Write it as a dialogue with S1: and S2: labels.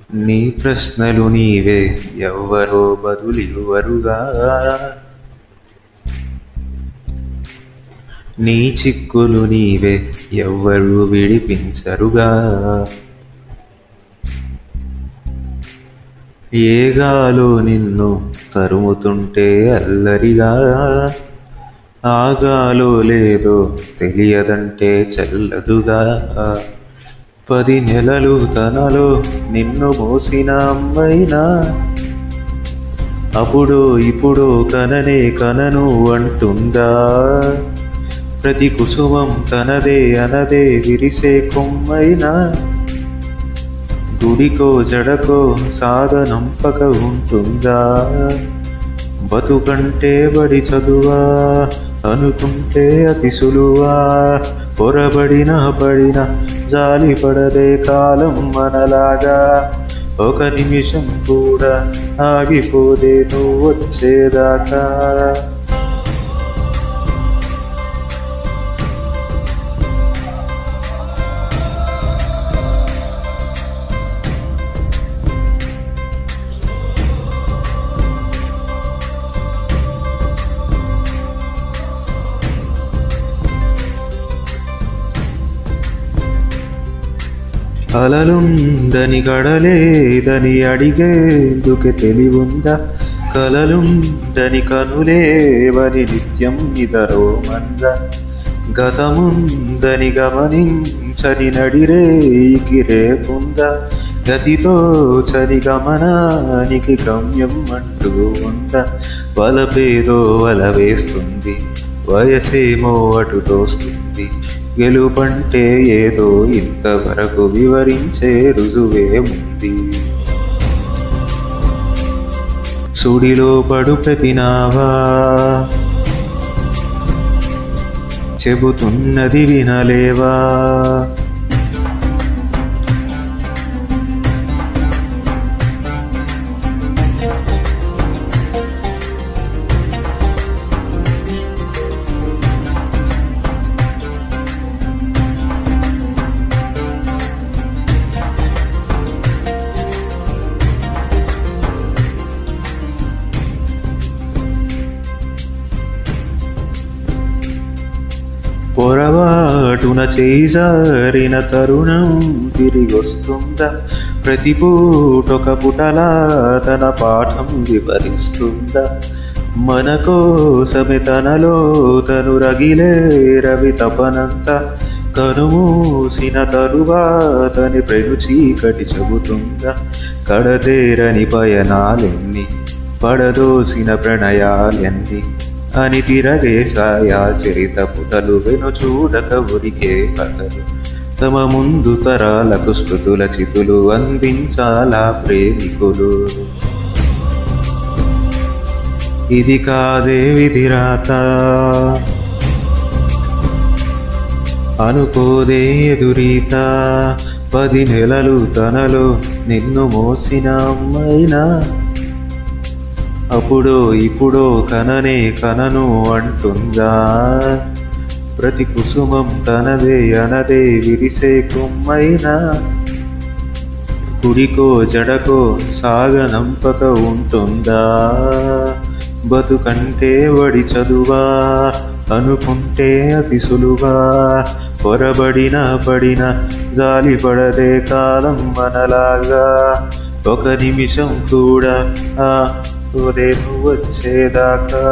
S1: నీ ప్రశ్నలు నీవే ఎవ్వరో బదులివ్వరుగా. నీ చిక్కులు నీవే ఎవ్వరూ విడిపించరుగా. ఏగాలో నిన్ను తరుముతుంటే అల్లరిగా, ఆగాలో లేదో తెలియదంటే చెల్లదుగా. 10 నెలలు తనలో నిన్ను మోసిన అమ్మైనా, అప్పుడో ఇప్పుడో కననే కనను అంటుందా. ప్రతి కుసుమం తనదే అనదే విరిసే కొమ్మైనా, గుడికో జడకో సాగనంపక ఉంటుందా. బతుకంటే బడి చదువా అనుకుంటే అతి సులువా. పొరబడిన జాలి పడదే కాలం మనలాగా. ఒక నిమిషం కూడా ఆగిపోదే నువ్వు వచ్చేదాకా. అలలుందని కడలేదని అడిగేందుకే తెలివుందా. కలలుందని కనులేవని నిత్యం నిదరోమందా. గతముందని గమనించని నడిరేయికి రేపుందా. గతితో చని గమనానికి గమ్యం అంటూ ఉందా. వలపేదో వల వేస్తుంది, వయసేమో అటు తోస్తుంది. గెలుపంటే ఏదో ఇంతవరకు వివరించే రుజువేముంది. సుడిలో పడు ప్రతినావా చెబుతున్నది వినలేవా. పొరపాటున చేజారిన తరుణం తిరిగొస్తుందా. ప్రతి పూటొక పుటలా తన పాఠం వివరిస్తుందా. మన కోసమే తనలో తను రగిలే రవి తపనంత. కనుమూసిన తరువాతని ప్రేమ చీకటి చెబుతుందా. కడతేరని పయనాలెన్ని, పడదోసిన ప్రణయాలెన్ని అని తిరగేశాయా చరిత పుటలు. వెను చూడక ఉరికే కథలు, తమ ముందు తరాలకు స్మృతుల చితులు అందించాలా ప్రేమికులు. ఇది కాదే విధిరాత అనుకోదే ఎదురీత. 10 నెలలు తనలో నిన్ను మోసిన అమ్మైనా, అప్పుడో ఇప్పుడో కననే కనను అంటుందా. ప్రతి కుసుమం తనదే అనదే విరిసే కొమ్మైనా, కుడికో జడకో సాగనంపక ఉంటుందా. బతుకంటే వడి చదువా అనుకుంటే అతి సులువా. పొరబడిన జాలి పడదే కాలం మనలాగా. ఒక నిమిషం కూడా నువ్వు వచ్చేదాకా.